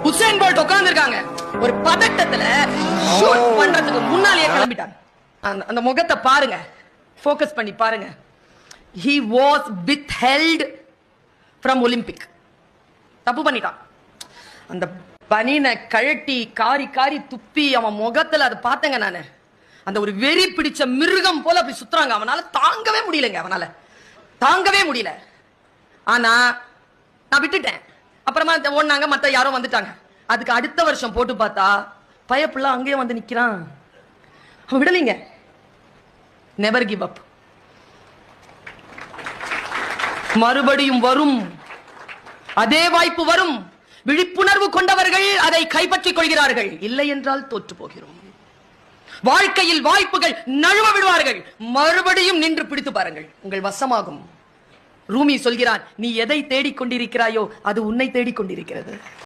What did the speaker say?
Hussain bolt உட்கார்ந்து இருக்காங்க, ஒரு பதட்டத்துல ஷூட் பண்றதுக்கு முன்னாலேயே கிளம்பிட்டாங்க. அந்த முகத்தை பாருங்க, ஃபோக்கஸ் பண்ணி பாருங்க. He was withheld from Olympic. தப்பு பண்ணிட்டான். அந்த பனினை கழட்டி காரி காரி துப்பி அவன் முகத்துல அதை பார்த்தேங்க நானு. அந்த ஒரு வெறி பிடிச்ச மிருகம் போல அப்படி சுத்துறாங்க. அவனால தாங்கவே முடியலங்க, அவனால தாங்கவே முடியல. ஆனா நான் விட்டுட்டேன். அப்புறமா ஓடினாங்க, மத்த யாரோ வந்துட்டாங்க. அதுக்கு அடுத்த வருஷம் போட்டு பார்த்தா பயப்புள்ள அங்கேயே வந்து நிக்கிறான். அவன் விடலைங்க. Never give up. மறுபடியும் வரும், அதே வாய்ப்பு வரும். விழிப்புணர்வு கொண்டவர்கள் அதை கைப்பற்றிக் கொள்கிறார்கள். இல்லை என்றால் தோற்று போகிறோம். வாழ்க்கையில் வாய்ப்புகள் நழுவ விடுவார்கள். மறுபடியும் நின்று பிடித்து பாருங்கள், உங்கள் வசமாகும். ரூமி சொல்கிறான், நீ எதை தேடிக்கொண்டிருக்கிறாயோ அது உன்னை தேடிக்கொண்டிருக்கிறது.